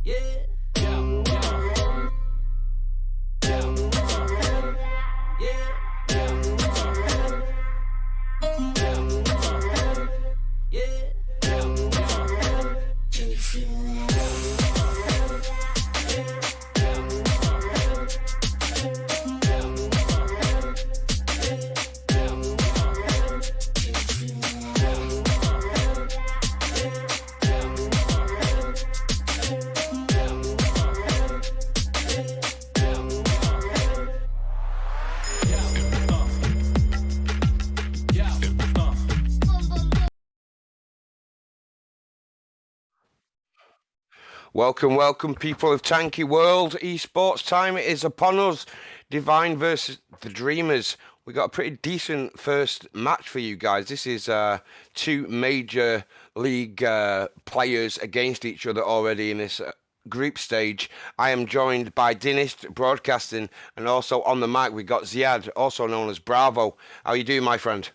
Yeah, yeah, yeah, yeah, yeah, yeah. Can you feel Welcome, welcome, people of Tanky World. Esports time is upon us. Devine versus the Dreamers. We got a pretty decent first match for you guys. This is two major league players against each other already in this group stage. I am joined by Dinist Broadcasting, and also on the mic we got Ziad, also known as Bravo. How you doing, my friend?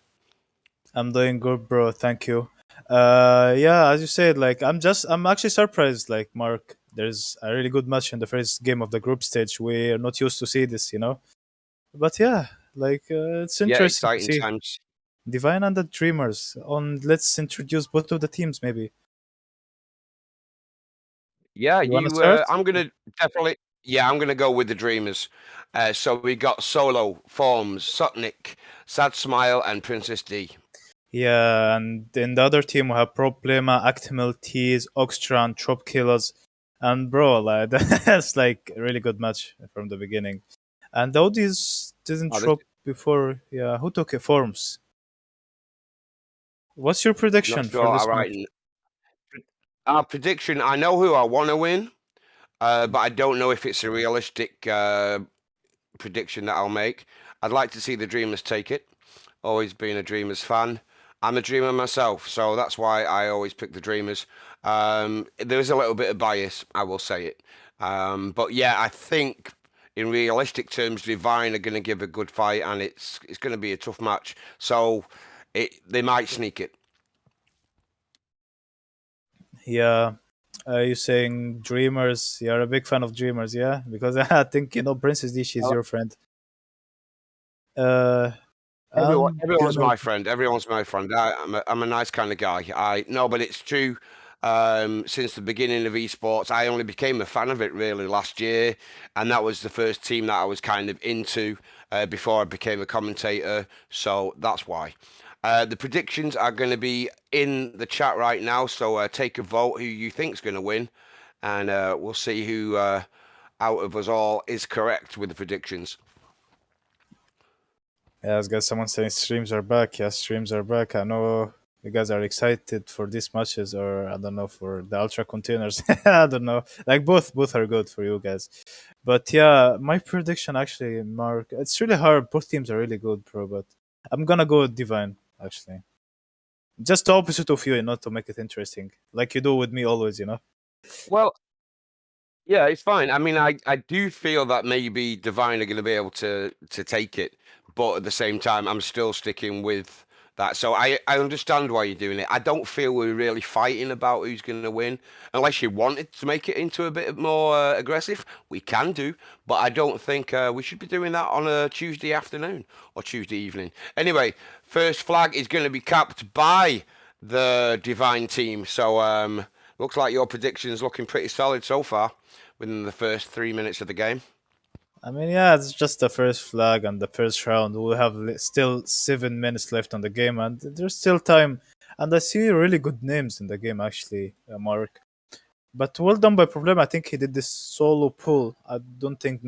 I'm doing good, bro. Thank you. Yeah, as you said, like I'm actually surprised. Like Mark, there's a really good match in the first game of the group stage. We're not used to see this, But yeah, it's Yeah, interesting to exciting see times. Divine and the Dreamers. On let's introduce both of the teams, maybe. Yeah, You wanna start? I'm gonna definitely. Yeah, I'm gonna go with the Dreamers. So we got Solo, Forms, Sutnik, Sad Smile, and Princess D. Yeah, and in the other team we have Problema, Actimel Tees, Oxtran, Trop Killers, and bro, like that's like a really good match from the beginning. And the Audis didn't Oh, this drop before. Yeah, who took it? Forms. What's your not prediction sure. for All this right. match? Our prediction. I know who I want to win, but I don't know if it's a realistic prediction that I'll make. I'd like to see the Dreamers take it. Always been a Dreamers fan. I'm a Dreamer myself, so that's why I always pick the Dreamers. There is a little bit of bias, I will say it. But yeah, I think in realistic terms, Devine are going to give a good fight, and it's going to be a tough match. So they might sneak it. Yeah, you saying Dreamers? You're a big fan of Dreamers, yeah? Because I think Princess Dish is Uh, your friend. Uh, I'm Everyone's gonna my friend. Everyone's my friend. I'm a nice kind of guy. I no, but it's true. Since the beginning of esports, I only became a fan of it really last year, and that was the first team that I was kind of into before I became a commentator. So that's why. The predictions are going to be in the chat right now. So take a vote who you think's going to win, and we'll see who out of us all is correct with the predictions. Yeah, I got someone saying streams are back. Yeah, streams are back. I know you guys are excited for these matches, or I don't know for the ultra containers. I don't know. Like both are good for you guys. But yeah, my prediction actually, Mark, it's really hard. Both teams are really good, bro. But I'm gonna go with Divine actually. Just the opposite of you, to make it interesting, like you do with me always. Well, yeah, it's fine. I mean, I do feel that maybe Devine are going to be able to take it, but at the same time, I'm still sticking with that. So I understand why you're doing it. I don't feel we're really fighting about who's going to win, unless you wanted to make it into a bit more aggressive. We can do, but I don't think we should be doing that on a Tuesday afternoon or Tuesday evening. Anyway, first flag is going to be capped by the Divine team. So looks like your prediction's looking pretty solid so far within the first 3 minutes of the game. I mean, yeah, it's just the first flag and the first round. We have still 7 minutes left on the game, and there's still time. And I see really good names in the game, actually, Mark. But well done by Problem. I think he did this solo pull. I don't think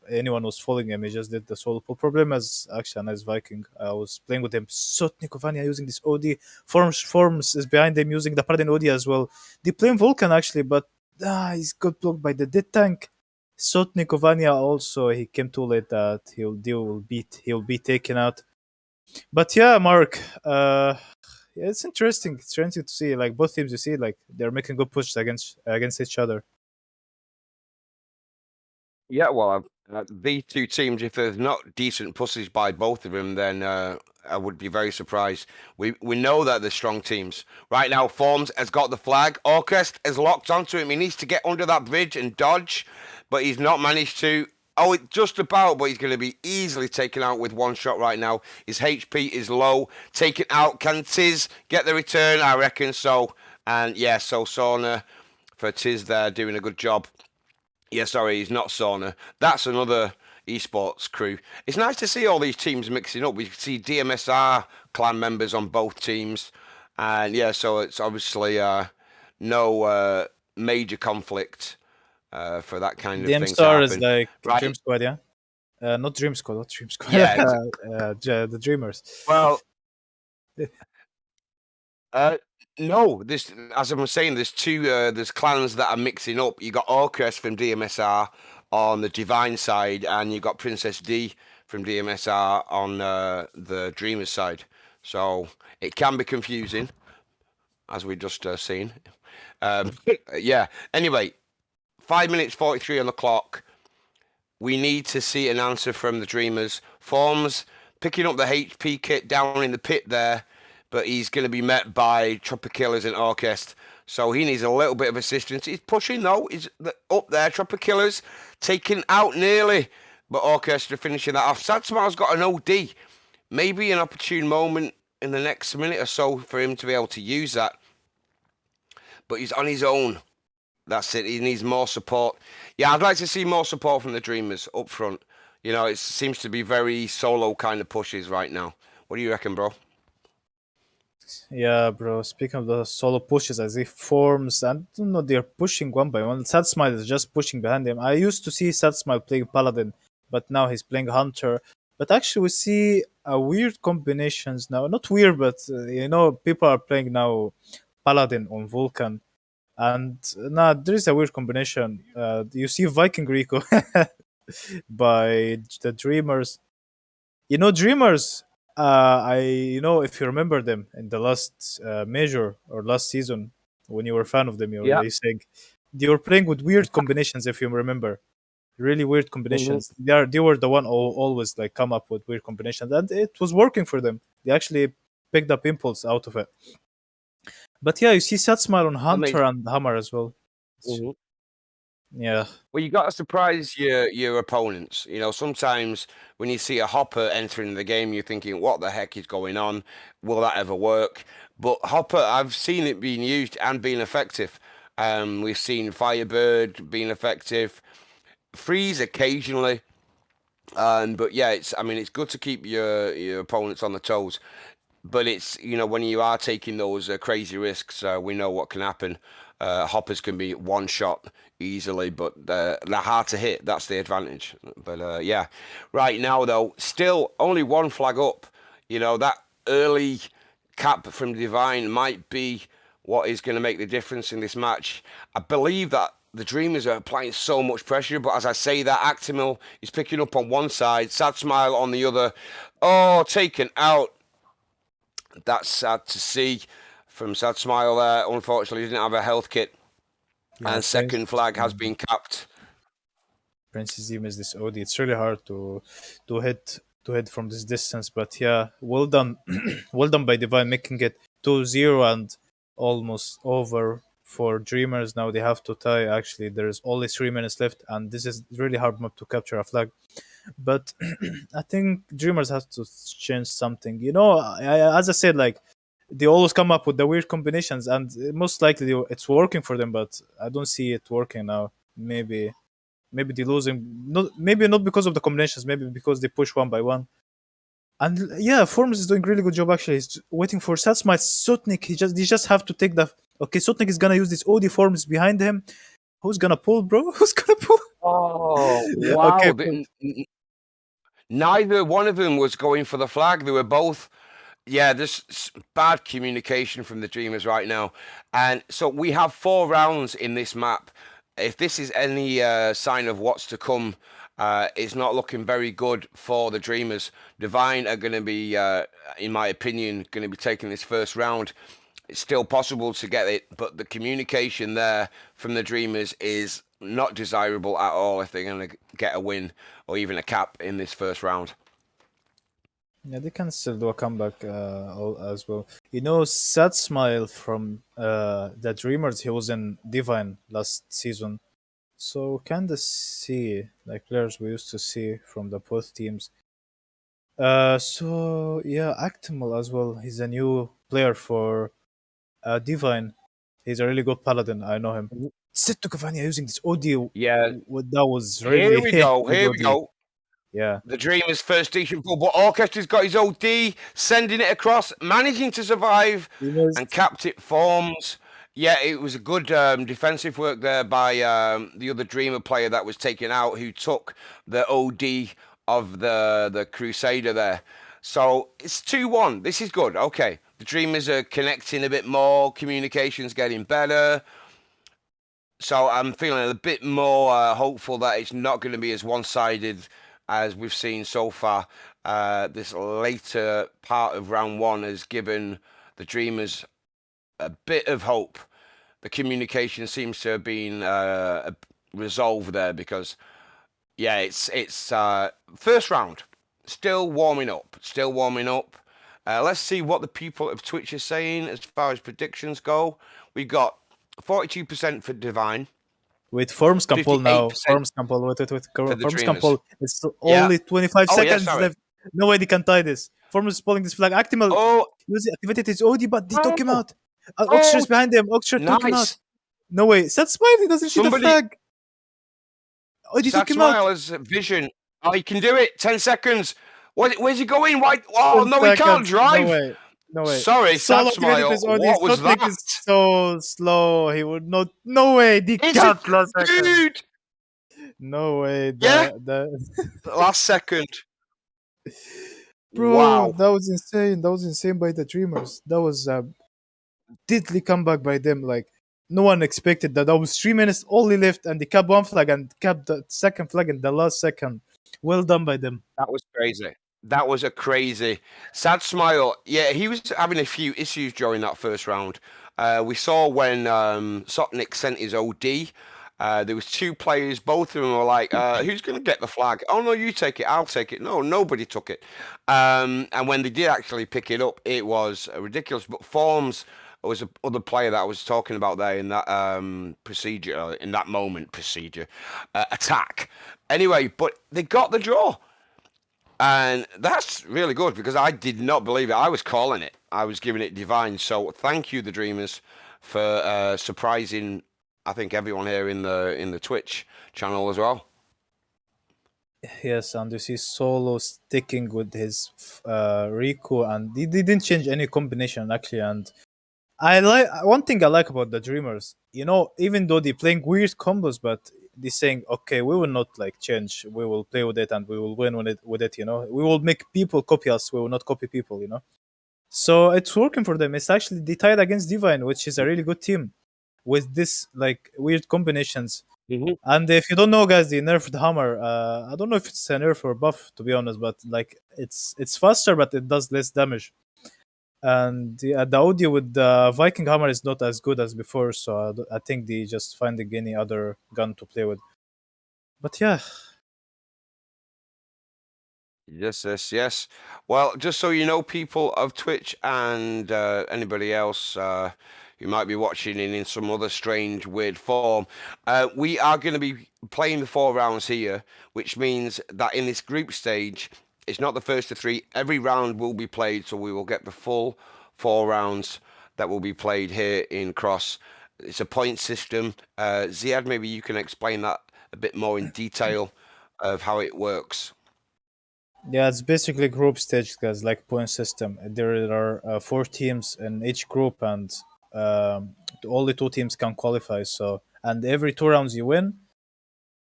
anyone was following him. He just did the solo pull. Problem is actually a nice Viking. I was playing with him. Sotnikovania using this OD. Forms is behind him using the Paladin OD as well. They play Vulcan actually, but he's got blocked by the dead tank. Sotnikovania also he came too late that he'll be taken out. But yeah, Mark, yeah, it's interesting. It's interesting to see like both teams. You see, like they're making good pushes against each other. Yeah, well, These two teams, if there's not decent pushes by both of them, then I would be very surprised. We know that they're strong teams. Right now, Forms has got the flag. Orchest has locked onto him. He needs to get under that bridge and dodge, but he's not managed to. Oh, just about, but he's going to be easily taken out with one shot right now. His HP is low. Taken out. Can Tiz get the return? I reckon so. And yeah, so Sauna for Tiz there doing a good job. Yeah, sorry, he's not Sauna. That's another esports crew. It's nice to see all these teams mixing up. We see DMSR clan members on both teams. And yeah, so it's obviously no major conflict for that kind of thing to DMStar is happen. like Right? Dream Squad, yeah. Not Dream Squad, not Dream Squad. Yeah. The Dreamers. Well, Uh, no, this as I was saying, there's clans that are mixing up. You got Orcus from DMSR on the Devine side, and you got Princess D from DMSR on the Dreamers side. So it can be confusing, as we just seen. Um, yeah. Anyway, 5 minutes 43 on the clock. We need to see an answer from the Dreamers. Forms picking up the HP kit down in the pit there, but he's going to be met by Trapper Killers and Orchest. So he needs a little bit of assistance. He's pushing though. He's up there. Trapper Killers taken out nearly, but Orchestra finishing that off. Satsmar's got an OD. Maybe an opportune moment in the next minute or so for him to be able to use that. But he's on his own. That's it. He needs more support. Yeah, I'd like to see more support from the Dreamers up front. You know, it seems to be very solo kind of pushes right now. What do you reckon, bro? Yeah, bro. Speaking of the solo pushes, as if Forms, I don't know, they're pushing one by one. Sad Smile is just pushing behind him. I used to see Sad Smile playing Paladin, but now he's playing Hunter. But actually, we see a weird combinations now. Not weird, but people are playing now Paladin on Vulcan. And nah, there is a weird combination. You see Viking Rico by the Dreamers. Dreamers. If you remember them in the last major or last season when you were a fan of them, Yeah. you saying they were playing with weird combinations. If you remember, really weird combinations. They were the one always like come up with weird combinations, and it was working for them. They actually picked up impulse out of it. But yeah, you see Satsmile on Hunter and Hammer as well. Mhm. Yeah. Well, you got to surprise your opponents. You know, sometimes when you see a Hopper entering the game, you're thinking, "What the heck is going on? Will that ever work?" But Hopper, I've seen it being used and being effective. We've seen Firebird being effective, Freeze occasionally. But yeah, it's good to keep your opponents on the toes. But it's when you are taking those crazy risks, we know what can happen. Hoppers can be one shot easily, but they're hard to hit. That's the advantage. But yeah, right now though, still only one flag up. That early cap from Devine might be what is going to make the difference in this match. I believe that the Dreamers are applying so much pressure, but as I say that, Actimel is picking up on one side, Sad Smile on the other. Oh, taken out. That's sad to see from Sad Smile there. Unfortunately, he didn't have a health kit. Yeah, And second flag has been capped. Princess Eve is this OD. It's really hard to hit from this distance, but yeah, well done, well done by Divine making it 2-0 and almost over for Dreamers. Now they have to tie. Actually, there's only 3 minutes left, and this is really hard map to capture a flag. But I think Dreamers have to change something. As I said, like they always come up with the weird combinations, and most likely it's working for them. But I don't see it working now. Maybe they losing. Maybe not because of the combinations. Maybe because they push one by one. And yeah, Forms is doing really good job. Actually, he's waiting for Satsmite Sotnik. They just have to take the. Okay, Sotnik is gonna use this OD Forms behind him. Who's gonna pull, bro? Who's gonna pull? Oh, wow. Okay, pull. Neither one of them was going for the flag. They were both. Yeah, there's bad communication from the Dreamers right now. And so we have 4 rounds in this map. If this is any sign of what's to come, it's not looking very good for the Dreamers. Devine are going to be, in my opinion, going to be taking this first round. It's still possible to get it, but the communication there from the Dreamers is not desirable at all if they're going to get a win or even a cap in this first round. Yeah, they can still do a comeback as well. You know, Sad Smile from the Dreamers, he was in Divine last season. So kind of see like players we used to see from the both teams. So yeah, Actimal as well. He's a new player for Divine. He's a really good paladin. I know him. Sit to Cavani using this audio. Yeah, That was here really we go. good Here we audio. go. Yeah, The Dreamers' first decent ball, but Orchestra's got his OD, sending it across, managing to survive, he and missed. capped it forms. Yeah, it was a good defensive work there by the other Dreamer player that was taken out, who took the OD of the Crusader there. So it's 2-1. This is good. Okay. The Dreamers are connecting a bit more, communication's getting better. So I'm feeling a bit more hopeful that it's not going to be as one-sided as we've seen so far. This later part of round one has given the Dreamers a bit of hope. The communication seems to have been resolved there because, yeah, it's first round, still warming up, still warming up. Let's see what the people of Twitch are saying as far as predictions go. We got 42% for Devine. Wait, Forms can pull now. 58% Forms can pull. for the Forms can Dreamers. pull. It's Yeah. only 25 Oh, yeah, seconds sorry. left. No way they can tie this. Forms is pulling this flag. Actimal Oh, activated his OD, but they took him oh, out. oh, Oxshir's behind him. Oxshire took him out. nice. No way. Set Smile, he doesn't see the Somebody, flag. OD Sad took him out. Smile has vision. Oh, he can do it. 10 seconds. Where's he going? Why? Oh, 10 no, he can't seconds. No drive. way. No way. Sorry, Solo Sad activated Smile. his OD. What His was shot link that? is so slow. He would not. No way. They Is it? can't last second. Dude. No way. Yeah, The last second. Bro, Wow. that was insane. That was insane by the Dreamers. That was a deadly comeback by them. Like no one expected that. That was 3 minutes only left, and they kept one flag and kept the second flag in the last second. Well done by them. That was crazy. That was a crazy Sad Smile. Yeah, he was having a few issues during that first round. We saw when Sotnik sent his OD. There was two players. Both of them were like, "Who's going to get the flag?" "Oh no, you take it. I'll take it." No, nobody took it. And when they did actually pick it up, it was ridiculous. But Forms was a other player that I was talking about there in that procedure, in that moment procedure attack. Anyway, but they got the draw. And that's really good because I did not believe it. I was calling it. I was giving it divine. So thank you, the Dreamers, for surprising. I think everyone here in the Twitch channel as well. Yes, and you see Solo sticking with his Rico, and he didn't change any combination actually. And I like one thing I like about the Dreamers. You know, even though they're playing weird combos, but they're saying, "Okay, we will not like change. We will play with it, and we will win with it. With it, you know, we will make people copy us. We will not copy people. You know." So it's working for them. It's actually they tied against Divine, which is a really good team with this like weird combinations. Mm-hmm. And if you don't know, guys, the nerfed hammer. I don't know if it's a nerf or buff, to be honest, but like it's faster, but it does less damage. And the audio with the Viking hammer is not as good as before, so I think they just finding any other gun to play with. But yeah, Yes, yes, yes. Well, just so you know, people of Twitch and anybody else who might be watching in some other strange, weird form, we are going to be playing the 4 rounds here, which means that in this group stage, it's not the first of three. Every round will be played, so we will get the full 4 rounds that will be played here in Cross. It's a point system. Ziad, maybe you can explain that a bit more in detail of how it works. yeah, it's basically group stage, guys, like point system. There are 4 teams in each group, and only 2 teams can qualify. So, and every 2 rounds you win,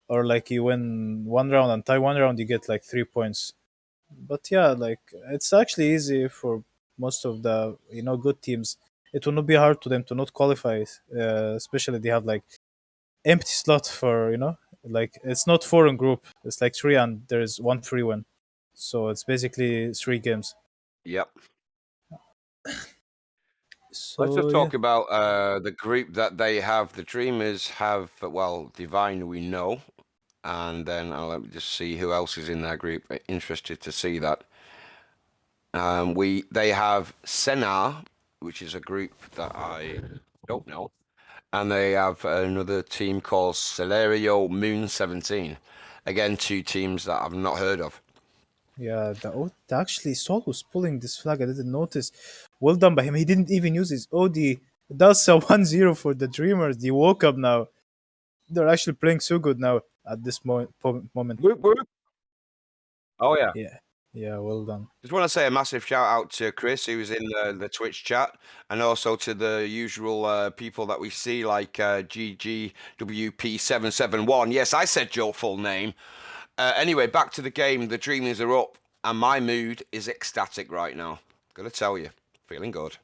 or like you win one round and tie one round, you get like 3 points. But yeah, like it's actually easy for most of the good teams. It will not be hard to them to not qualify, especially they have like empty slot for like it's not 4 in group. It's like 3 and there is one free one, so it's basically 3 games. Yep. Let's just So yeah, talk about the group that they have. The Dreamers have, well, Divine, we know. And then let me just see who else is in their group. Interested to see that. They have Senar, which is a group that I don't know, and they have another team called Celerio Moon 17. Again, two teams that I've not heard of. yeah. Actually, Saul was pulling this flag. I didn't notice. Well done by him. He didn't even use his OD. That's a 1-0 for the Dreamers. They woke up now. They're actually playing so good now at this moment. Whoop, whoop. Oh yeah. Yeah, yeah. Well done. Just want to say a massive shout out to Chris, who was in the Twitch chat, and also to the usual people that we see, like GGWP771. Yes, I said your full name. Anyway, back to the game. The Dreamers are up, and my mood is ecstatic right now. Gotta tell you, feeling good.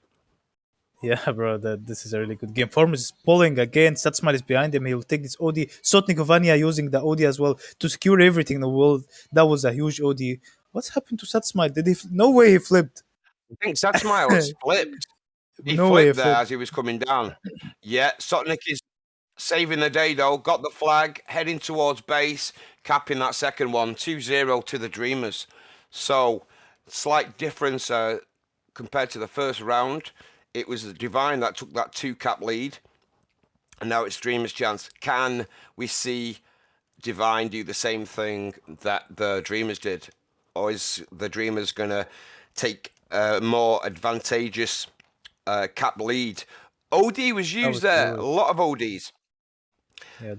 Yeah, bro, this is a really good game. Formos is pulling again. Satsmar is behind him. He'll take this OD. Sotnikovania using the OD as well to secure everything in the world. That was a huge OD. What's happened to Satsmar? Did he? No way he flipped. I think Sad Smile has flipped. He No way he flipped there flipped. as he was coming down. Yeah, Sotnik is saving the day though. Got the flag, heading towards base, capping that second one. 2-0 to the Dreamers. So, slight difference compared to the first round. It was the Devine that took that two-cap lead. And now it's Dreamers' chance. Can we see Devine do the same thing that the Dreamers did? Or is the Dreamers going to take a more advantageous cap lead? OD was That used was there. A huge. lot of ODs. Yeah,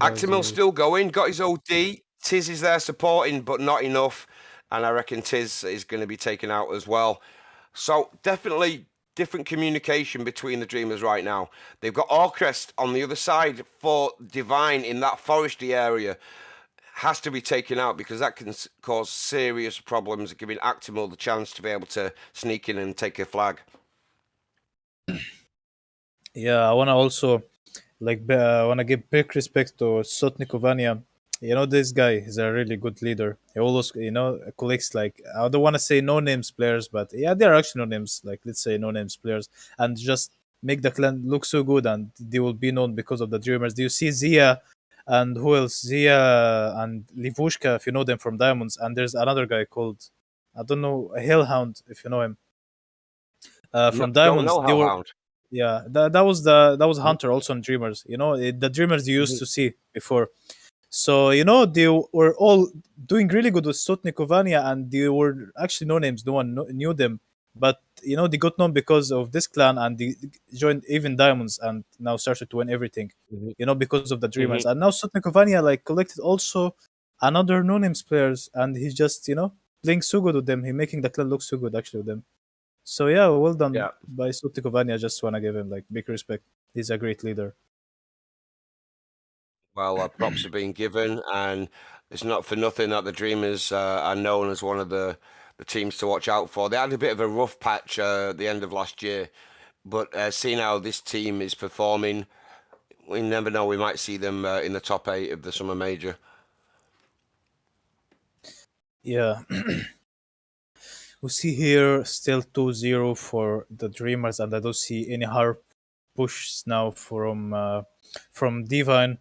that was Actimil's huge. still going. Got his OD. Tiz is there supporting, but not enough. And I reckon Tiz is going to be taken out as well. So definitely different communication between the Dreamers right now. They've got Orcrest on the other side for Divine in that foresty area. Has to be taken out because that can cause serious problems, giving Actimel the chance to be able to sneak in and take a flag. Yeah, I wanna also wanna give big respect to Sotnikovania. You know, this guy is a really good leader. He always, collects, like, I don't want to say no names players, but yeah, they are actually no names. Like, let's say no names players, and just make the clan look so good, and they will be known because of the Dreamers. Do you see Zia and who else? Zia and Livushka, if you know them from Diamonds, and there's another guy called, I don't know, Hellhound, if you know him, No, from don't Diamonds. know They were, Hellhound. yeah, that was Hunter also on Dreamers. The Dreamers you used Mhm, to see before. So they were all doing really good with Sotnikovania, and they were actually no names. No one knew them, but they got known because of this clan, and they joined even Diamonds, and now started to win everything. mhm, Because of the Dreamers, mhm. and now Sotnikovania like collected also another no names players, and he's just playing so good with them. He making the clan look so good actually with them. So yeah, well done Yeah. by Sotnikovania. I just wanna give him like big respect. He's a great leader. Well, props are being given, and it's not for nothing that the Dreamers are known as one of the teams to watch out for. They had a bit of a rough patch at the end of last year, but seeing how this team is performing, we never know. We might see them in the top eight of the Summer Major. Yeah. We see here still 2-0 for the Dreamers, and I don't see any hard push now from Devine.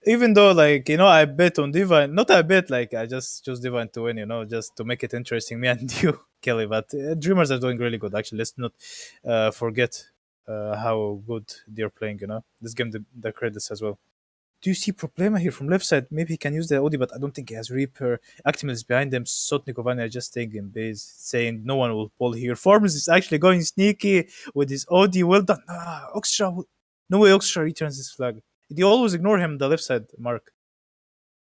Even though, like, I bet on Devine. Not I bet, like, I just chose Devine to win, just to make it interesting. Me and you, Kelly. But Dreamers are doing really good, actually. Let's not forget how good they're playing, Let's give them the credits as well. Do you see Problema here from left side? Maybe he can use the Audi, but I don't think he has Reaper. Actimel is behind them. Sotnikovania is just staying in base, saying no one will pull here. Formers is actually going sneaky with his Audi. Well done. Oxtra. No way Oxtra returns this flag. They always ignore him on the left side, Mark.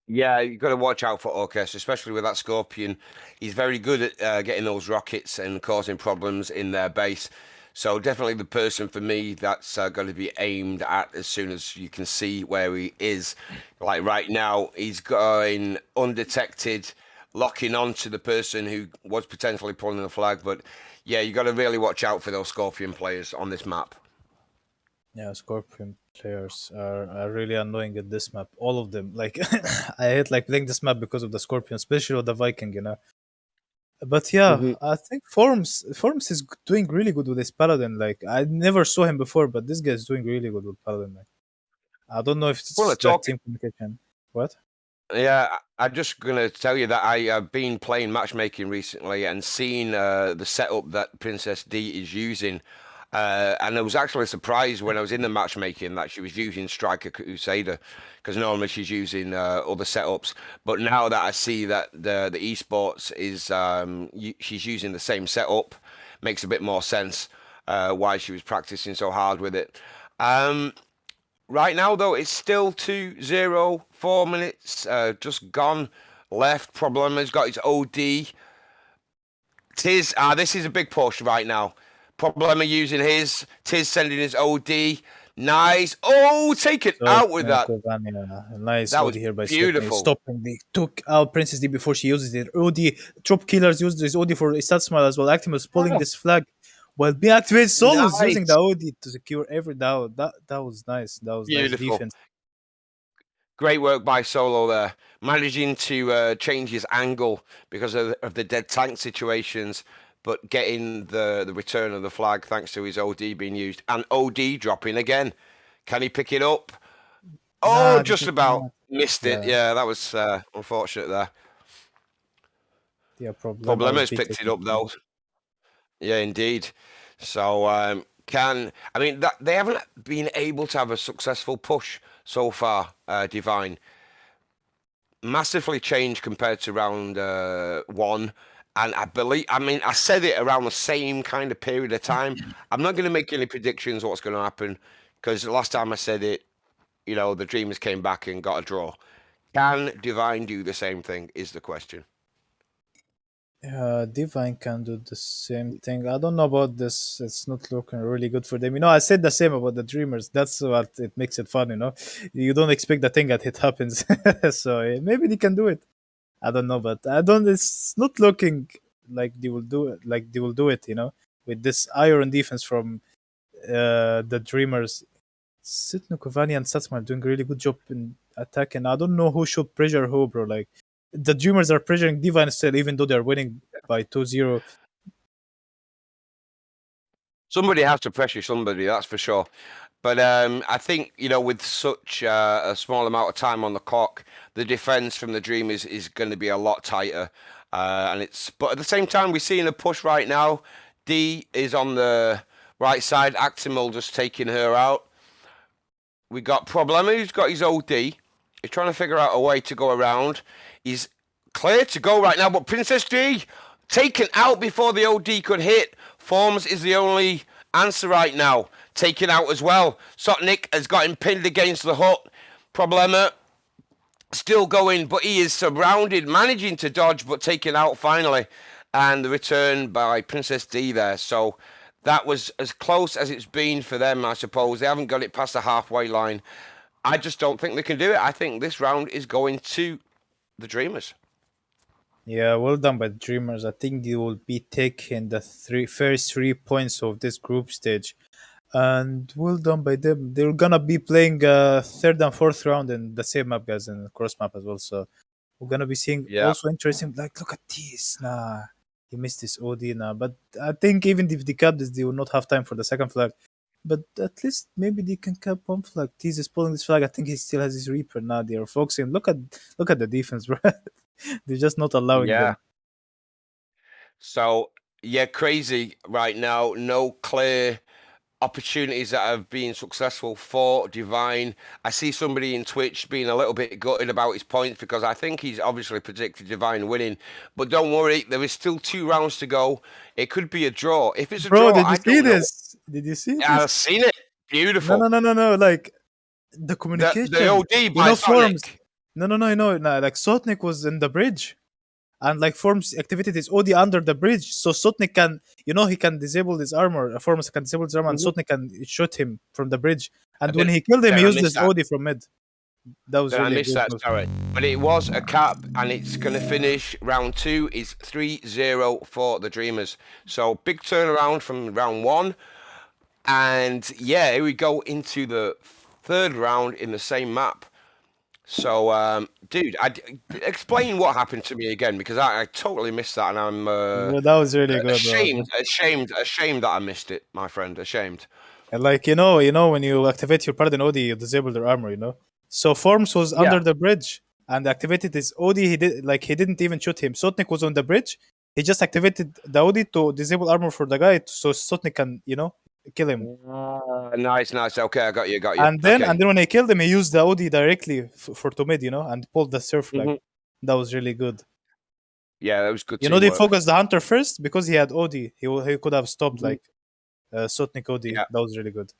Yeah, you've got to watch out for Orcus, especially with that Scorpion. He's very good at getting those rockets and causing problems in their base. So definitely the person for me that's going to be aimed at as soon as you can see where he is. Like right now, he's going undetected, locking on to the person who was potentially pulling the flag. But yeah, you got to really watch out for those Scorpion players on this map. Yeah, Scorpion players are really annoying at this map. All of them. Like I hate like playing this map because of the Scorpion, especially with the Viking. But yeah, Hmm. I think Forms is doing really good with his paladin. Like I never saw him before, but this guy is doing really good with paladin. Like, I don't know if Well, it's that talking. team communication. What? Yeah, I'm just gonna tell you that I have been playing matchmaking recently and seen the setup that Princess D is using. And I was actually surprised when I was in the matchmaking that she was using Striker Crusader, because normally she's using other setups. But now that I see that the esports is she's using the same setup, makes a bit more sense why she was practicing so hard with it. Um, Right now, though, it's still 2-0, 4 minutes just gone left. Problema's got his OD. This is a big push right now. Problema using his. Tiz sending his OD. Nice. Oh, take it So out with that. Kovania, nice That was OD here by Sotnik. beautiful. Stopping the took out Princess D before she uses it. OD Trop Killers used this OD for stat smile as well. Actimus pulling Oh, this flag while being activated. Solos using the nice. OD to secure every down. That was nice. That was nice Beautiful. defense. Great work by Solo there, managing to change his angle because of the dead tank situations, but getting the return of the flag thanks to his OD being used and OD dropping again. Can he pick it up? Oh, Nah, this just is about not. missed it. Yeah, Yeah, that was unfortunate there. yeah. Problema will Problema's be picked it taking. up though. Yeah, indeed. So can I mean that they haven't been able to have a successful push so far, Divine. Massively changed compared to round one. And I mean, I said it around the same kind of period of time. I'm not going to make any predictions what's going to happen because the last time I said it, the Dreamers came back and got a draw. Can Divine do the same thing? Is the question. Divine can do the same thing. I don't know about this. It's not looking really good for them. I said the same about the Dreamers. That's what it makes it fun. You don't expect the thing that it happens. So maybe they can do it. I don't know, but I don't. It's not looking like they will do it. Like they will do it. With this iron defense from the Dreamers. Sitno Kovani and Satsuma are doing a really good job in attacking. I don't know who should pressure who, bro. Like the Dreamers are pressuring Divine still, even though they're winning by 2-0. Somebody has to pressure somebody, that's for sure. But I think, with such a small amount of time on the clock, the defense from the Dream is going to be a lot tighter. But at the same time, we're seeing a push right now. D is on the right side. Actimel just taking her out. We got Problema, who's got his OD. He's trying to figure out a way to go around. He's clear to go right now, but Princess D taken out before the OD could hit. Forms is the only answer right now. Taken out as well. Sotnik has got him pinned against the hut. Problema still going, but he is surrounded, managing to dodge, but taken out finally. And the return by Princess D there. So that was as close as it's been for them, I suppose. They haven't got it past the halfway line. I just don't think they can do it. I think this round is going to the Dreamers. Yeah, well done by the Dreamers. I think they will be taking the first 3 points of this group stage. And well done by them. They're gonna be playing third and fourth round in the same map, guys, and cross map as well. So we're gonna be seeing Yeah. also interesting. Like, look at this. Nah, he missed his OD now. But I think even if they cap this, they will not have time for the second flag. But at least maybe they can cap one flag. Tease is pulling this flag. I think he still has his Reaper now. They are focusing. Look at the defense, bro. They're just not allowing Yeah. them. So, yeah, crazy right now. No clear opportunities that have been successful for Devine. I see somebody in Twitch being a little bit gutted about his points because I think he's obviously predicted Devine winning. But don't worry, there is still 2 rounds to go. It could be a draw. If it's a Bro, draw, did you I see don't know. this? Did you see this? I've seen it. No, no, Beautiful. no, no, no. Like the The communication. OD by Forms. Sonic. No, no. Like Sotnik was in the bridge, and like Forms activated his OD under the bridge, so Sotnik can, he can disable his armor. Forms can disable his armor, and Mhm. Sotnik can shoot him from the bridge. And when Then, he killed him, then he I used missed his that. OD from mid. That was Then I really a missed good that, move. sorry. But it was a cap, and it's going to finish round two is 3-0 for the Dreamers. So big turnaround from round one. And yeah, here we go into the third round in the same map. So, dude, explain what happened to me again because I totally missed that, and I'm Bro, that was really good, bro. ashamed that I missed it, my friend. Ashamed. And like when you activate your Paladin OD, you disable their armor. So Forms was Yeah. under the bridge and activated his OD. He didn't even shoot him. Sotnik was on the bridge. He just activated the OD to disable armor for the guy, so Sotnik can kill him. Nice, nice. Okay, I got you, got you. And then when he killed him, he used the OD directly for to mid, and pulled the surf flag. Mhm. That was really good. Yeah, that was good They teamwork. focused the hunter first because he had OD. He could have stopped Mhm. Sotnik OD. Yeah, That was really good.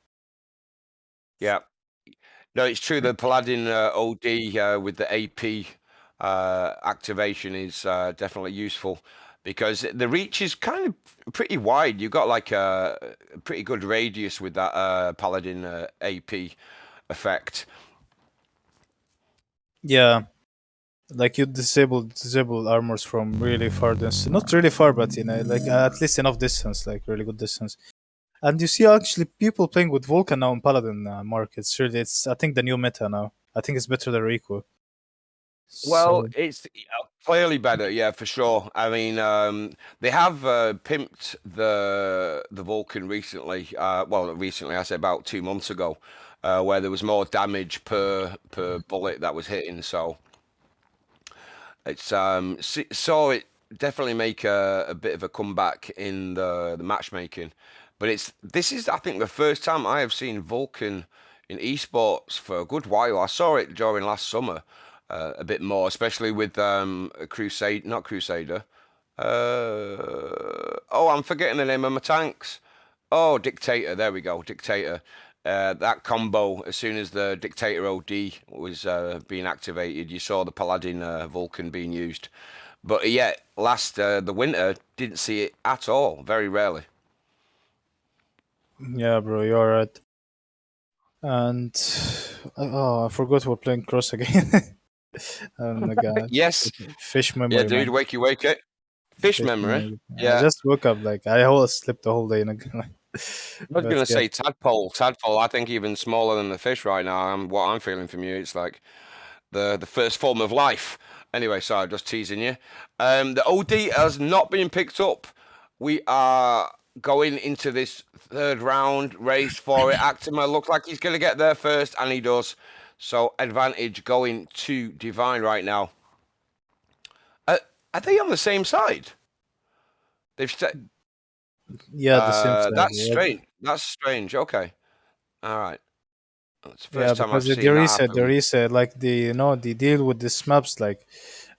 yeah. No, it's true. The Paladin OD with the AP activation is definitely useful because the reach is kind of pretty wide. You've got like a pretty good radius with that Paladin AP effect. Yeah, like you disable armors from really far distance. Not really far, but like at least enough distance, like really good distance. And you see actually people playing with Vulcan now in Paladin, Mark. It's I think the new meta now. I think it's better than Rico. Well, So it's clearly better, yeah, for sure. I mean, they have pimped the Vulcan recently. Well, recently, I say about 2 months ago, where there was more damage per bullet that was hitting. So it's saw it definitely make a bit of a comeback in the matchmaking. But this is I think the first time I have seen Vulcan in esports for a good while. I saw it during last summer a bit more, especially with Crusade, not Crusader. Oh, I'm forgetting the name of my tanks. Oh, Dictator. There we go, Dictator. That combo, as soon as the Dictator OD was being activated, you saw the Paladin Vulcan being used. But yeah, last the winter didn't see it at all. Very rarely. yeah, bro, you're right. And I forgot we're playing cross again. Oh my god, Yes. fish Yeah, memory, dude. man. Wake it. Fish Fish memory. memory. I Yeah. just woke up like I always slept the whole day. I was But gonna yeah, say tadpole. Tadpole. I think even smaller than the fish right now. What I'm feeling from you, it's like the first form of life. Anyway, sorry, just teasing you. The OD has not been picked up. We are going into this third round race for it. Actima looks like he's going to get there first, and he does. So advantage going to Devine right now. Are they on the same side? They've said yeah, the same side. that's Yeah, strange. That's strange. Okay, all right. That's the yeah, first time I've because they seen that reset, happen. like they deal with these maps like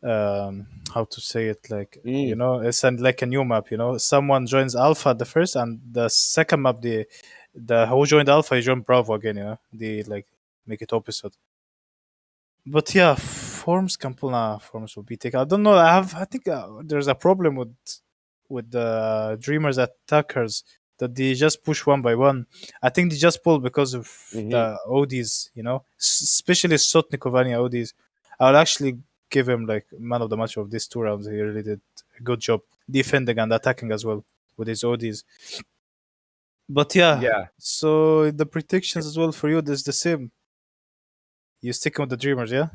how to say it, like Mm, it's like a new map. Someone joins Alpha at the first, and the second map, the who joined Alpha, he joined Bravo again. They like make it opposite. But yeah, forms can pull. Forms will be taken. I don't know. I think there's a problem with the Dreamers attackers that they just push one by one. I think they just pull because of hmm the ODs. Especially Sotnikovani ODs. I'll actually give him like man of the match of these 2 rounds. He really did a good job defending and attacking as well with his ODs. But yeah, Yeah. so the predictions as well for you is the same. You sticking with the Dreamers, yeah?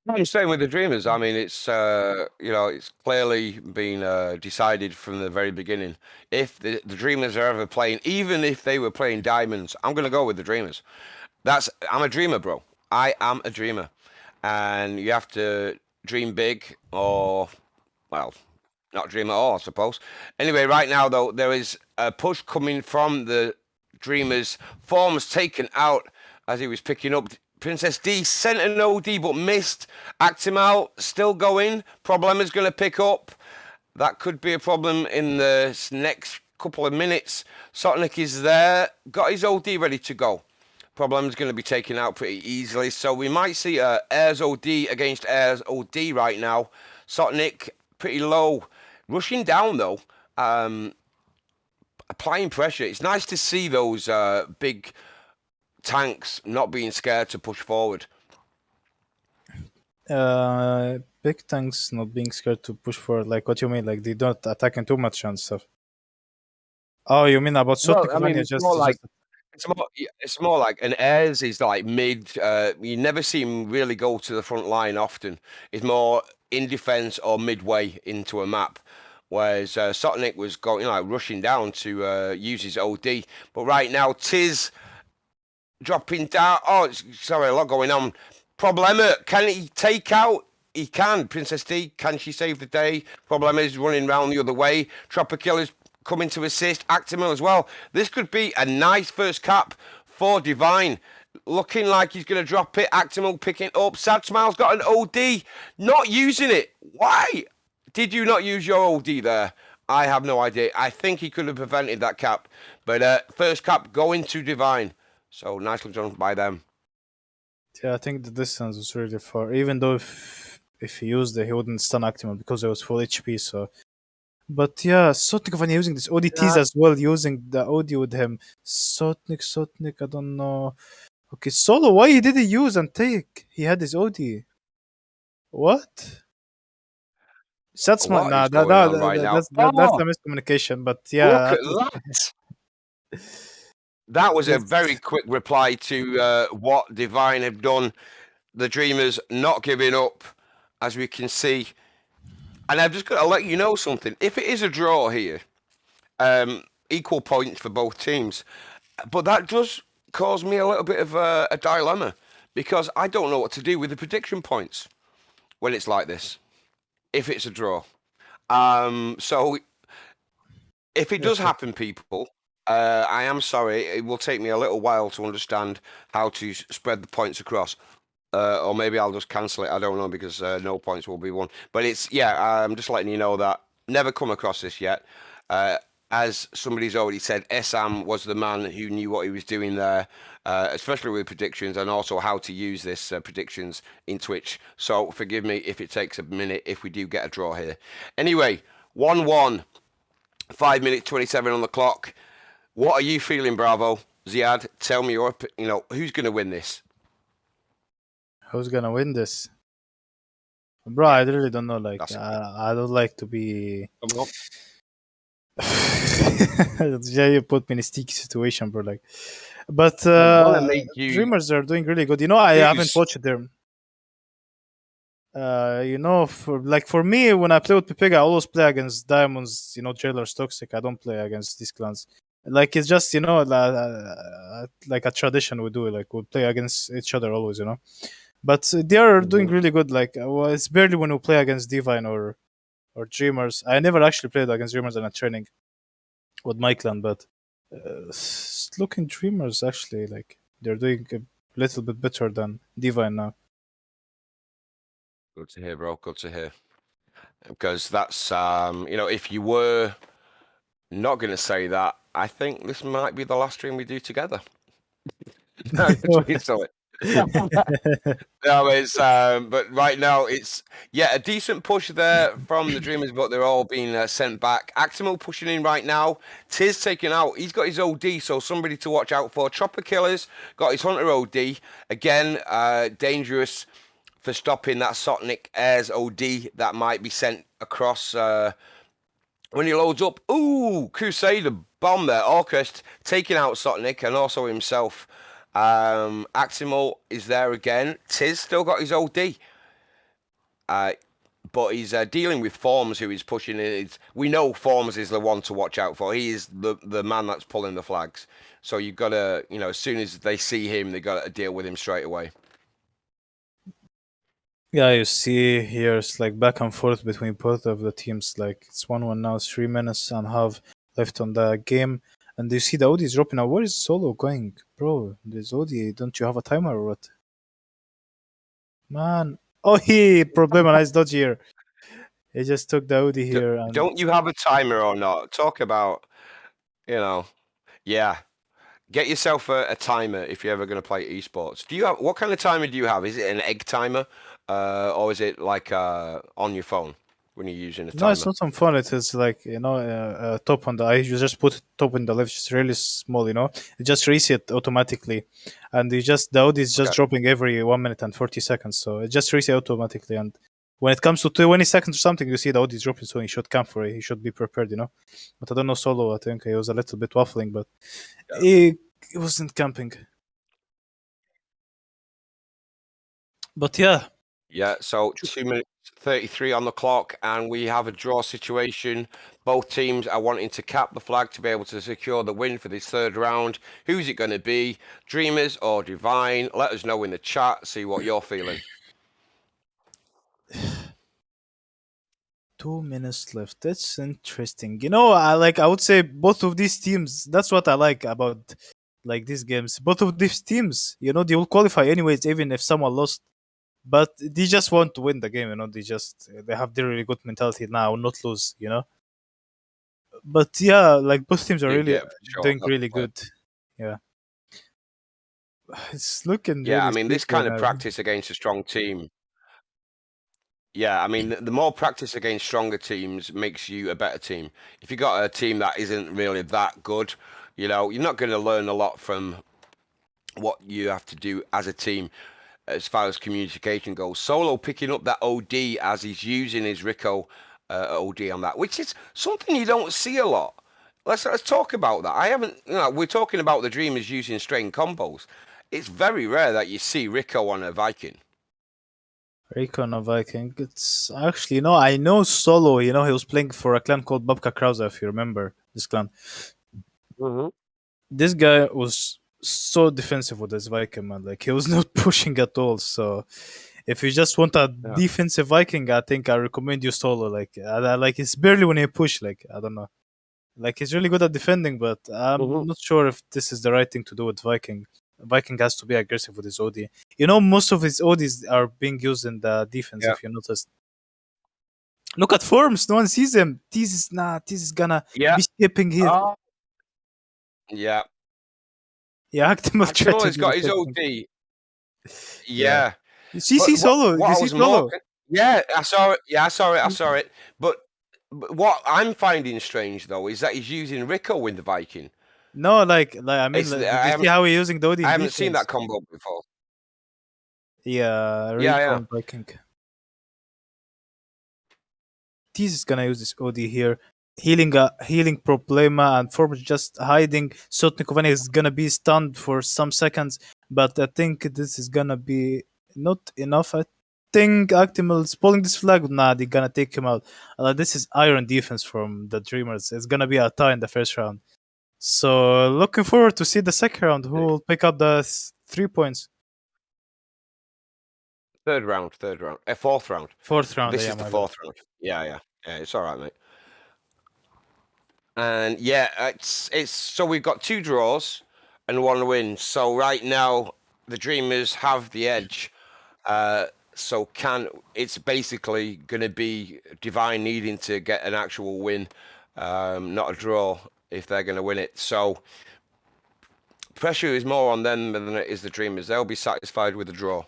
I'm staying with the Dreamers. I mean, it's it's clearly been decided from the very beginning. If the Dreamers are ever playing, even if they were playing Diamonds, I'm gonna go with the Dreamers. I'm a dreamer, bro. I am a dreamer, and you have to dream big, or well, not dream at all, I suppose. Anyway, right now though, there is a push coming from the Dreamers. Forms taken out as he was picking up. Princess D sent an OD but missed. Act him out. Still going. Problema's going to pick up. That could be a problem in the next couple of minutes. Sotnik is there. Got his OD ready to go. Problem's going to be taken out pretty easily. So we might see Airs OD against Airs OD right now. Sotnik pretty low. Rushing down though. Applying pressure. It's nice to see those big tanks not being scared to push forward. Big tanks not being scared to push forward. Like, what you mean? Like, they don't attacking too much and stuff. Oh, you mean about Well, I Sotnik mean, Vanya? it's more like, Just. It's more like an airs is like mid. You never see him really go to the front line often. It's more in defence or midway into a map. Whereas Sotnik was going like rushing down to use his OD. But right now, Tiz dropping down. Oh, sorry, a lot going on. Problema, can he take out? He can. Princess D, can she save the day? Problema is running round the other way. Killer's coming to assist. Actimel as well. This could be a nice first cap for Devine. Looking like he's going to drop it. Actimel picking up. Sad Smile's got an OD. Not using it. Why did you not use your OD there? I have no idea. I think he could have prevented that cap. But first cap going to Devine. So nicely done by them. Yeah, I think the distance was really far. Even though if he used it, he wouldn't stun Actimel because it was full HP. So, but yeah, Sotnik when using this ODTs as well, using the OD with him. Sotnik, I don't know. Okay, Solo, why he didn't use and take? He had his OD. What? That's my What nah. is going on right now? That's a Oh, miscommunication. But look yeah, at that. That was a very quick reply to what Devine have done. The Dreamers not giving up, as we can see. And I've just got to let you know something. If it is a draw here, equal points for both teams. But that does cause me a little bit of a dilemma because I don't know what to do with the prediction points when it's like this, if it's a draw. So if it does happen, people, I am sorry. It will take me a little while to understand how to spread the points across. Or maybe I'll just cancel it. I don't know because no points will be won. But I'm just letting you know that never come across this yet. As somebody's already said, Sam was the man who knew what he was doing there, especially with predictions and also how to use this predictions in Twitch. So forgive me if it takes a minute if we do get a draw here. Anyway, 1-1, 5 minutes 27 on the clock. What are you feeling, Bravo? Ziad, tell me who's going to win this? who's gonna win this? Bro, I really don't know. Like, I don't like to be. Yeah, you put me in a sticky situation, bro. Like, but Dreamers are doing really good. You know, I haven't watched them. For me, when I play with Pepega, I always play against Diamonds. You know, Jailers Toxic. I don't play against these clans. Like it's just like a tradition we do. Like we play against each other always. You know, but they are doing really good. Like it's barely when we play against Devine or Dreamers. I never actually played against Dreamers in a training with my clan, but looking Dreamers actually like they're doing a little bit better than Devine now. Good to hear, bro. Good to hear. Because that's if you were not going to say that, I think this might be the last stream we do together. No, but right now it's a decent push there from the Dreamers, but they're all being sent back. Actimel pushing in right now. Tiz taking out. He's got his OD, so somebody to watch out for. Chopper Killers got his Hunter OD again. Dangerous for stopping that Sotnik Airs OD that might be sent across when he loads up. Ooh, Crusader bomb there. Orchest taking out Sotnik and also himself. Actimel is there again. Tiz still got his OD. But he's dealing with Forms, who is pushing it. We know Forms is the one to watch out for. He is the man that's pulling the flags. So you've got to, as soon as they see him, they've got to deal with him straight away. Yeah, you see here it's like back and forth between both of the teams. Like it's 1-1 now, 3 minutes and half left on the game. And you see the OD is dropping now. Where is Solo going? Bro, this OD, don't you have a timer or what? Man. Oh, he nice dodge here. He just took the OD here. Don't you have a timer or not? Talk about, yeah. Get yourself a timer if you're ever going to play esports. What kind of timer do you have? Is it an egg timer, or is it like on your phone when you're using a timer? No, it's not on phone. It is like top on the. You just put top on the left. It's really small. It just reset automatically, and the OD is just dropping every 1 minute and 40 seconds. So it just reset automatically. And when it comes to 20 seconds or something, you see the OD is dropping. So he should come for it. He should be prepared. But I don't know Solo. I think he was a little bit waffling, but He wasn't camping. But yeah, Yeah, so 2 minutes 33 on the clock, and we have a draw situation. Both teams are wanting to cap the flag to be able to secure the win for this third round. Who's it going to be? Dreamers or Devine? Let us know in the chat, see what you're feeling. 2 minutes left. That's interesting. You know, I would say both of these teams. That's what I like about like these games. Both of these teams, you know, they will qualify anyways, even if someone lost. But they just want to win the game. You know, they have the really good mentality now, not lose. You know. But yeah, like both teams are really Yeah, for sure. doing That's really clear. good. Yeah, it's looking Yeah, I really mean, this sleepy kind of now. practice against a strong team. Yeah, I mean, the more practice against stronger teams makes you a better team. If you got a team that isn't really that good, you're not going to learn a lot from what you have to do as a team as far as communication goes. Solo picking up that OD as he's using his Rico OD on that, which is something you don't see a lot. Let's talk about that. I haven't. We're talking about the Dreamers using strain combos. It's very rare that you see Rico on a Viking. Recon of Viking. It's actually no, I know Solo. You know, he was playing for a clan called Babka Krause. If you remember this clan, Hmm. this guy was so defensive with his Viking man. Like he was not pushing at all. So if you just want a Yeah. defensive Viking, I think I recommend you Solo. Like like it's barely when he push. Like I don't know. Like he's really good at defending, but Hmm. I'm not sure if this is the right thing to do with Viking. Viking has to be aggressive with his OD. You know, most of his ODs are being used in the defense. Yeah. If you notice, look at forms. No one sees him. This is gonna Yeah. be skipping here. Oh. Yeah. Yeah, Actimal tried to Actional's do the got his same thing. OD. Yeah. Yeah. You see But Solo. what You I see was more Solo. yeah, I saw it. Yeah, I saw it. I saw it. But what I'm finding strange though is that he's using Rico in the Viking. No, I mean, It's did you see how he's using the OD I in haven't seen defense? that combo before. Yeah, Yeah, yeah. Recon Viking. Tease is gonna use this OD here. Healing problema and Form just hiding. Sotnikovani is gonna be stunned for some seconds, but I think this is gonna be not enough. I think Actimal's pulling this flag. Nah, they're gonna take him out. This is iron defense from the Dreamers. It's gonna be a tie in the first round. So looking forward to see the second round. Who will pick up the 3 points? Third round, fourth round. Fourth round. This Yeah, is the my bad. fourth round. Yeah, yeah, yeah. It's all right, mate. And yeah, it's so we've got two draws and one win. So right now the Dreamers have the edge. Uh, so can it's basically going to be Devine needing to get an actual win, not a draw if they're going to win it. So pressure is more on them than it is the Dreamers. They'll be satisfied with a draw.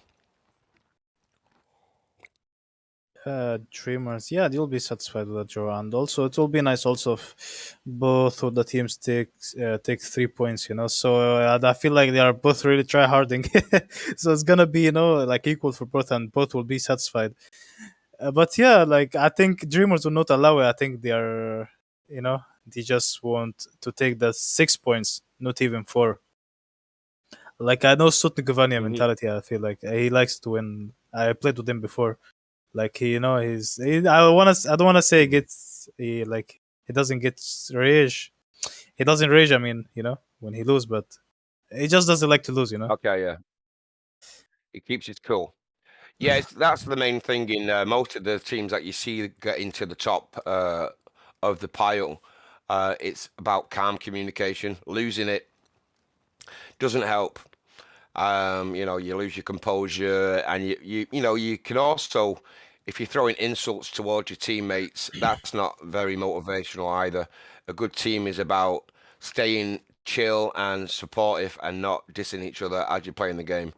Dreamers, yeah, they'll be satisfied with the draw, and also it will be nice. Also, if both of the teams take 3 points, you know. So I feel like they are both really try harding, so it's gonna be like equal for both, and both will be satisfied. But yeah, like I think Dreamers will not allow it. I think they are, they just want to take the 6 points, not even four. Like I know Sotnikovania Hmm. mentality. I feel like he likes to win. I played with him before. Like I don't wanna say he doesn't get rage. He doesn't rage. I mean, when he lose, but he just doesn't like to lose. Okay, yeah, it keeps it cool. Yeah, that's the main thing in most of the teams that you see getting to the top of the pile. It's about calm communication. Losing it doesn't help. You lose your composure, and you can also, if you're throwing insults towards your teammates, that's not very motivational either. A good team is about staying chill and supportive and not dissing each other as you're playing the game.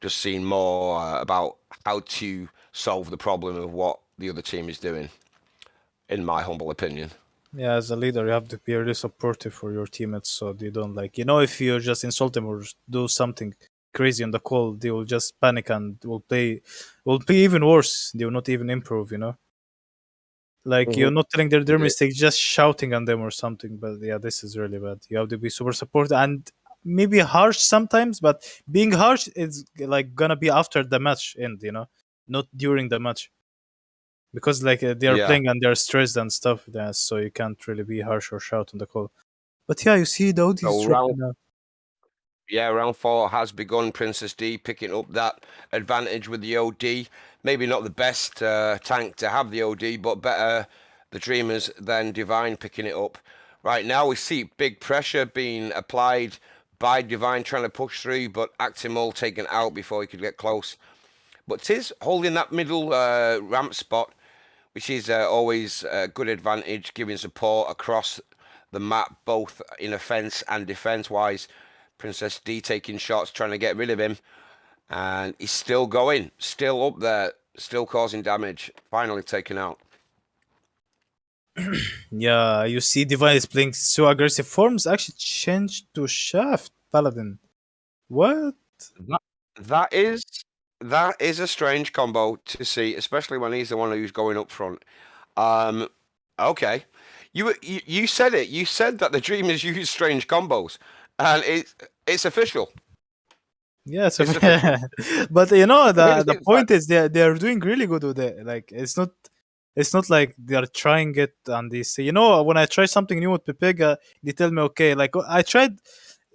Just seeing more about how to solve the problem of what the other team is doing, in my humble opinion. Yeah, as a leader, you have to be really supportive for your teammates, so they don't if you just insult them or do something crazy on the call, they will just panic and will play even worse. They will not even improve. Like Hmm. you're not telling their Yeah. mistakes, just shouting on them or something. But yeah, this is really bad. You have to be super supportive, and maybe harsh sometimes, but being harsh is like gonna be after the match end, not during the match, because like they are Yeah. playing and they're stressed and stuff. So you can't really be harsh or shout on the call. But yeah, you see the OD is So round dropping now. Yeah, round four has begun. Princess D picking up that advantage with the OD. Maybe not the best tank to have the OD, but better the Dreamers than Devine picking it up. Right now, we see big pressure being applied by Devine trying to push through, but Actimol taken out before he could get close. But Tiz holding that middle ramp spot, which is always a good advantage, giving support across the map, both in offense and defense wise. Princess D taking shots, trying to get rid of him, and he's still going, still up there, still causing damage. Finally taken out. Yeah, you see Divine is playing so aggressive. Forms actually changed to Shaft Paladin. What? That, that is that is a strange combo to see, especially when he's the one who's going up front. Um, okay, you said it. You said that the Dreamers use strange combos, and it's official. Yeah, so It's official. but the It's like, point is they're doing really good with it. Like it's not like they're trying it and they say, when I try something new with Pepega, they tell me okay. Like I tried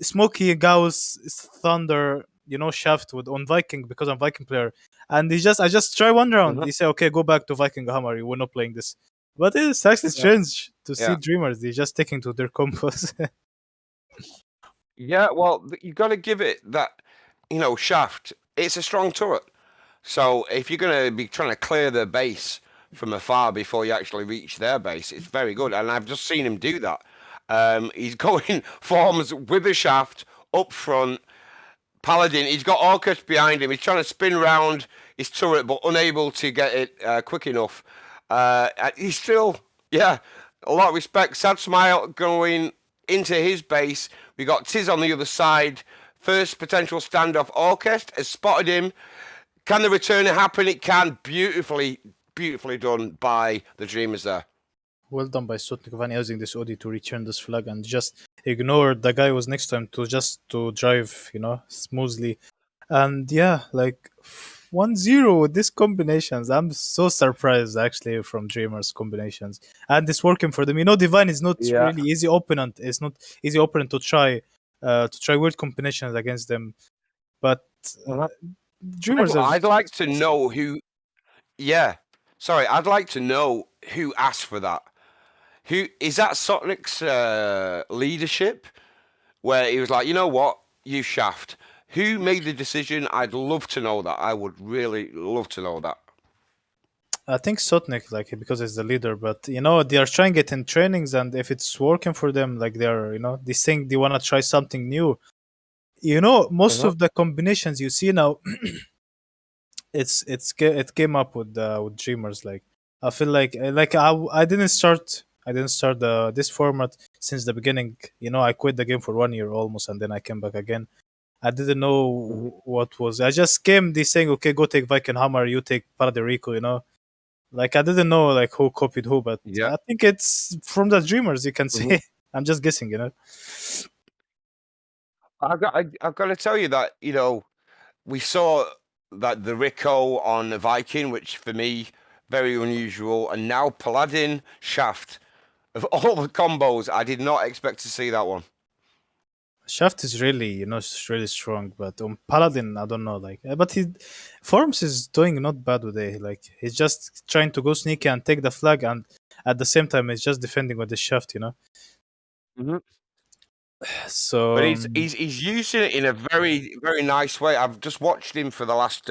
Smoky Gauss Thunder, Shaft with on Viking because I'm Viking player, and I just try one round. Mhm. They say okay, go back to Viking Hammer. We're not playing this. But it's actually Yeah, strange to see yeah. Dreamers. They just sticking to their combos. Yeah, well, you got to give it that, shaft. It's a strong turret. So if you're going to be trying to clear their base from afar before you actually reach their base, it's very good. And I've just seen him do that. He's going forms with the shaft up front. Paladin, he's got Orcus behind him. He's trying to spin round his turret, but unable to get it quick enough. He's still, yeah, a lot of respect. Sad Smile going into his base. We got Tiz on the other side. First potential standoff. Orcus has spotted him. Can the return happen? It can. Beautifully, beautifully done by the Dreamers there. Well done by Sotnikov using this OD to return this flag and just ignore the guy who was next to him to drive, smoothly. And yeah, like 1-0 with these combinations. I'm so surprised actually from Dreamers combinations. And it's working for them. Divine is not Yeah. really easy opponent. It's not easy opponent to try weird combinations against them. But Uh-huh. Dreamers are I'd like to know who. Yeah. Sorry, I'd like to know who asked for that. Who is that? Sotnik's leadership, where he was like, you know what, you shaft. Who made the decision? I'd love to know that. I would really love to know that. I think Sotnik, like because he's the leader, but they are trying it in trainings, and if it's working for them, like they think they want to try something new. Most Uh-huh. of the combinations you see now, it came up with Dreamers. Like I feel like I didn't start this format since the beginning. I quit the game for 1 year almost, and then I came back again. I didn't Mhm. know what was. I just came. They saying, okay, go take Viking Hammer, you take Paraderico. Like I didn't know like who copied who, but Yeah. I think it's from the Dreamers. You can Mhm. say. I'm just guessing. I've got to tell you that we saw that the Rico on the Viking, which for me very unusual, and now Paladin Shaft. Of all the combos, I did not expect to see that one. Shaft is really, it's really strong, but on Paladin, I don't know, like, but he Forms is doing not bad today. Like, he's just trying to go sneaky and take the flag, and at the same time, he's just defending with the shaft. Mhm. But So, he's using it in a very very nice way. I've just watched him for the last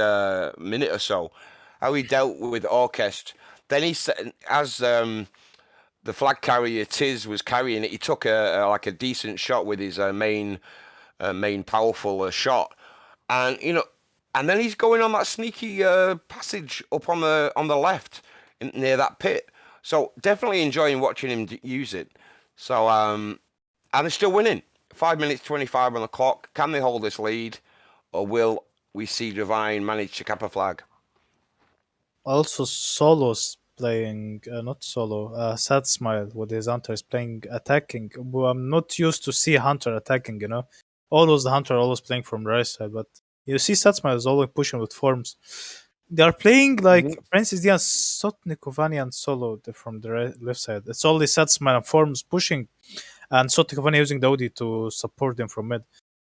minute or so, how he dealt with Orchest. Then as the flag carrier Tiz was carrying it, he took like a decent shot with his main powerful shot, and and then he's going on that sneaky passage up on the left near that pit. So definitely enjoying watching him use it. So and they're still winning. 5 minutes 25 on the clock. Can they hold this lead, or will we see Devine manage to cap a flag? also Solo's playing, not Solo, Sad Smile with his Hunter is playing attacking. Well, I'm not used to see Hunter attacking. always the hunter, always playing from the right side. But you see, Satsuma is always pushing with forms. They are playing like Mhm. Princess Diaz, Sotnikovani, and Solo from the left side. It's only Satsuma and forms pushing, and Sotnikovani using the Audi to support them from mid.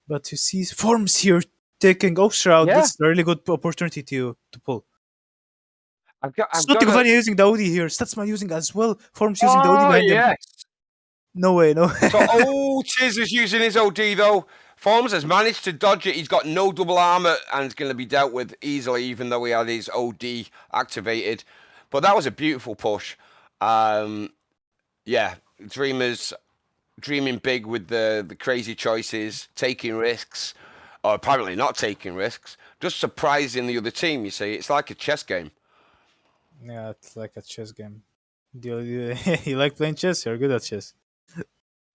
But you see, forms here taking Oxtra out. Yeah, That's a really good opportunity to pull. I've got to. Sotnikovani using the Audi here. Satsuma using as well. Forms using the Audi Oh behind him. yes. No way, no way. So Tiz is using his OD though. Forms has managed to dodge it. He's got no double armor and is going to be dealt with easily, even though he had his OD activated. But that was a beautiful push. Um, yeah, Dreamers dreaming big with the crazy choices, taking risks, or apparently not taking risks, just surprising the other team. You see, it's like a chess game. Yeah, it's like a chess game. You like playing chess? You're good at chess.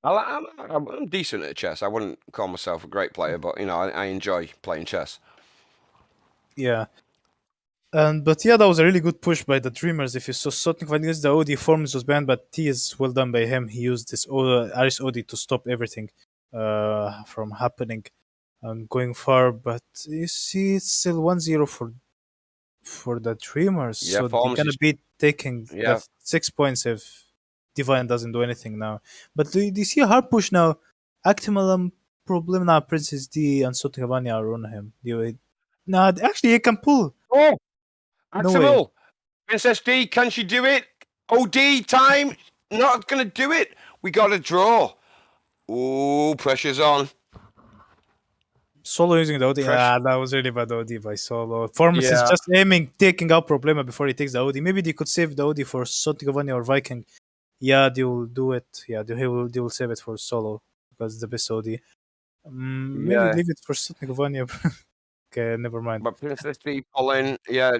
I'm decent at chess. I wouldn't call myself a great player, but you know, I enjoy playing chess. Yeah. And but yeah, that was a really good push by the Dreamers. If you saw Sotnik when he used the OD forms was banned, but T is well done by him. He used this Aris OD to stop everything from happening and going far. But you see, it's still 1-0 for the Dreamers. Yeah, So they're Forms gonna is be taking the yeah. 6 points if Devine doesn't do anything now. But do you see a hard push now? Actimalam problem now. Princess D and Sotnik are on him. No, actually, he can pull. Oh, No way. Maximal. Princess D, can she do it? OD time. Not gonna do it. We got a draw. Ooh, pressure's on. Solo using the OD. Pressure. Ah, that was really bad OD by Solo. Formus is Yeah. just aiming, taking out Problema before he takes the OD. Maybe they could save the OD for Sotigovani or Viking. Yeah, they will do it. Yeah, they will save it for Solo because it's the best OD. Maybe Yeah. leave it for Sotigovani. Okay, never mind. But Princess D pulling, yeah.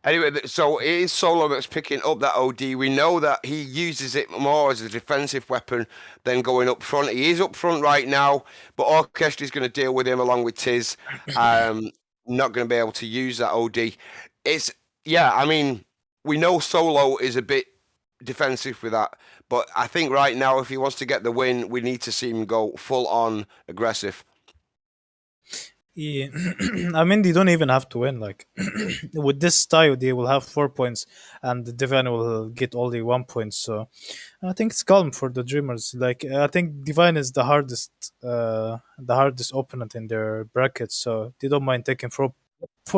Anyway, so it is Solo that's picking up that OD. We know that he uses it more as a defensive weapon than going up front. He is up front right now, but Orchestra is going to deal with him along with Tiz. Not going to be able to use that OD. It's yeah. I mean, we know Solo is a bit defensive with that, but I think right now, if he wants to get the win, we need to see him go full on aggressive. Yeah. I mean, they don't even have to win. Like with this style, they will have 4 points, and the Divine will get only 1 point. So I think it's calm for the Dreamers. Like I think Divine is the hardest opponent in their bracket, so they don't mind taking 4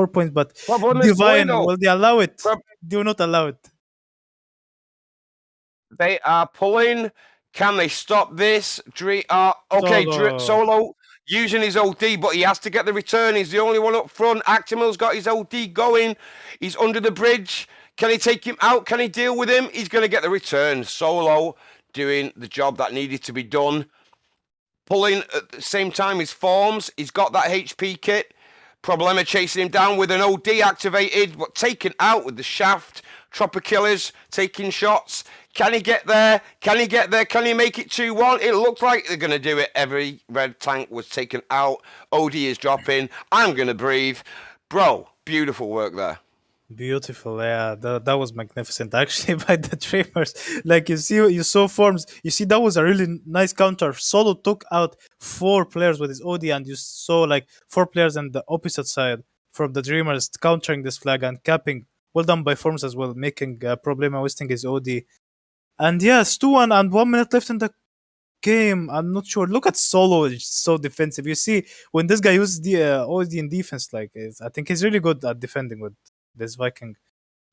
points. But Problem is pulling Divine, though. will they allow it? Do not allow it. They are pulling. Can they stop this? Okay, Solo. Solo using his OD, but he has to get the return. He's the only one up front. Actimal's got his OD going. He's under the bridge. Can he take him out? Can he deal with him? He's going to get the return. Solo doing the job that needed to be done. Pulling at the same time his forms. He's got that HP kit. Problema chasing him down with an OD activated, but taken out with the shaft. Tropper killers taking shots. Can he get there? Can he get there? Can he make it 2-1? It looks like they're going to do it. Every red tank was taken out. OD is dropping. I'm going to breathe. Bro, beautiful work there. Beautiful, yeah, that was magnificent actually by the Dreamers. Like you saw forms. You see, that was a really nice counter. Solo took out 4 players with his OD, and you saw like 4 players on the opposite side from the Dreamers countering this flag and capping. Well done by forms as well, making Problema wasting his OD. And yes, 2-1 and 1 minute left in the game. I'm not sure. Look at Solo, it's so defensive. You see, when this guy uses the OD in defense, I think he's really good at defending with this Viking.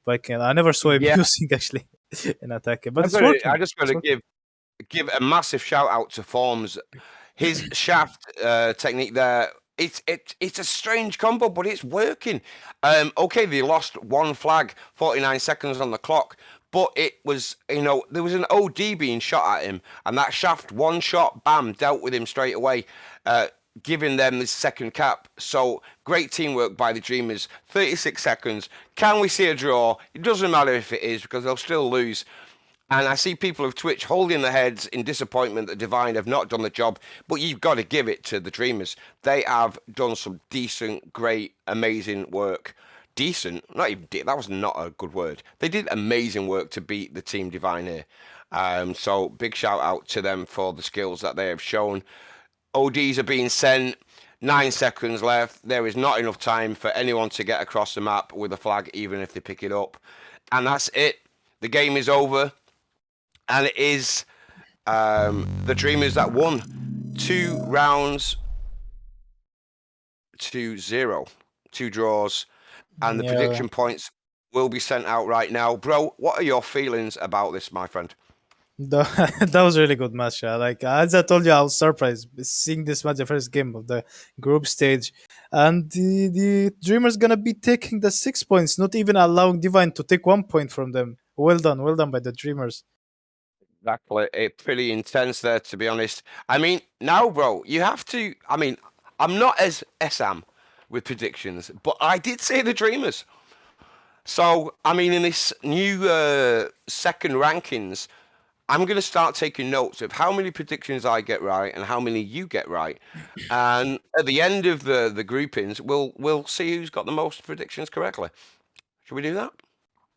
I never saw him Yeah, using actually in attacking, but it's working. I just got It's to working. give a massive shout out to Forms. His shaft technique there. It's a strange combo, but it's working. Okay, they lost one flag, 49 seconds on the clock, but it was there was an OD being shot at him, and that shaft one shot, bam, dealt with him straight away. Giving them this second cap. So great teamwork by the Dreamers. 36 seconds. Can we see a draw? It doesn't matter if it is because they'll still lose. And I see people of Twitch holding their heads in disappointment that Devine have not done the job. But you've got to give it to the Dreamers. They have done some decent, great, amazing work. Decent? Not even that was not a good word. They did amazing work to beat the team Devine here. So big shout out to them for the skills that they have shown. ODs are being sent. 9 seconds left. There is not enough time for anyone to get across the map with a flag, even if they pick it up. And that's it. The game is over. And it is the Dreamers that won 2 rounds to 0. 2 draws. And the Yeah. prediction points will be sent out right now. Bro, what are your feelings about this, my friend? That was a really good match. Yeah. Like as I told you, I was surprised seeing this match, the first game of the group stage, and the Dreamers gonna be taking the 6 points, not even allowing Devine to take 1 point from them. Well done by the Dreamers. Exactly. It's pretty intense there, to be honest. I mean, now, bro, you have to. I mean, I'm not as SM with predictions, but I did say the Dreamers. So, I mean, in this new second rankings, I'm going to start taking notes of how many predictions I get right and how many you get right. And at the end of the groupings, we'll see who's got the most predictions correctly. Should we do that?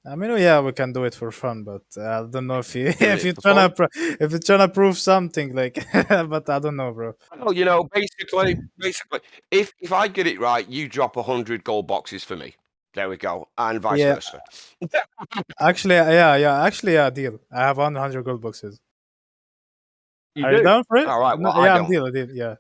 I mean, yeah, we can do it for fun, but I don't know if you Doing if it you're for trying fun? to if you're trying to prove something like, but I don't know, bro. Well, basically, if I get it right, you drop 100 gold boxes for me. There we go, and vice Yeah, versa. actually, yeah, deal. I have 100 gold boxes. You Are you do? down for it? All right. No, Well, I yeah, I'm don't. deal, yeah.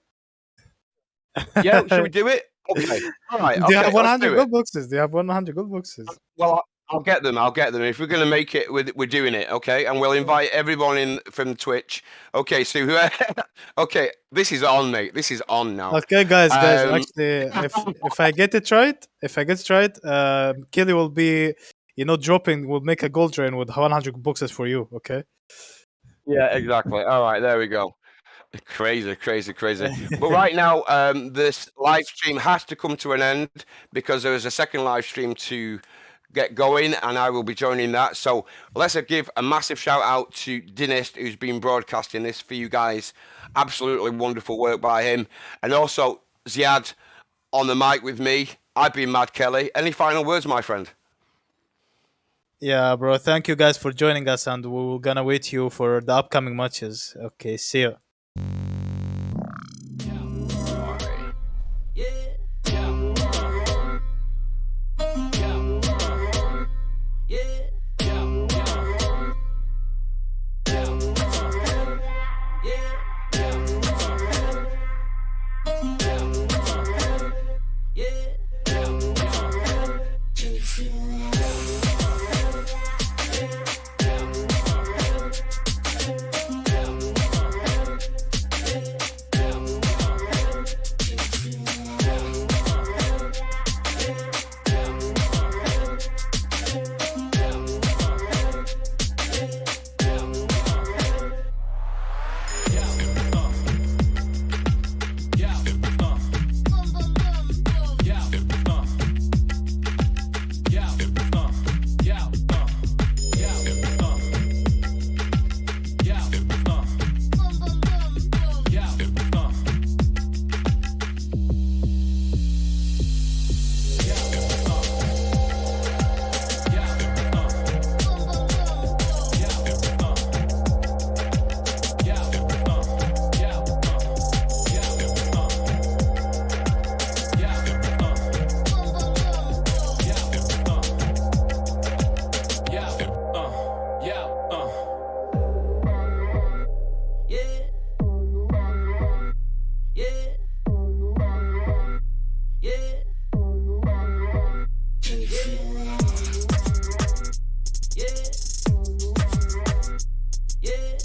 Yeah. Should we do it? Okay. All right. Do you Okay. have Let's 100 do it. gold boxes? Do you have 100 gold boxes? Well, I'll get them. I'll get them. If we're gonna make it, we're doing it. Okay. And we'll invite everyone in from Twitch. Okay. So okay, this is on, mate. This is on now. Okay, guys. Um. Actually, if I get it right, Kelly will be, dropping. Will make a gold train with 100 boxes for you. Okay. Yeah. Exactly. All right. There we go. Crazy, crazy, crazy. But right now, this live stream has to come to an end because there is a second live stream to get going, and I will be joining that. So let's give a massive shout out to Dinist, who's been broadcasting this for you guys. Absolutely wonderful work by him. And also Ziad on the mic with me. I've been Mad Kelly. Any final words, my friend? Yeah, bro. Thank you guys for joining us, and we're gonna wait you for the upcoming matches. Okay, see you. Yeah. Yeah. Yeah. Yeah.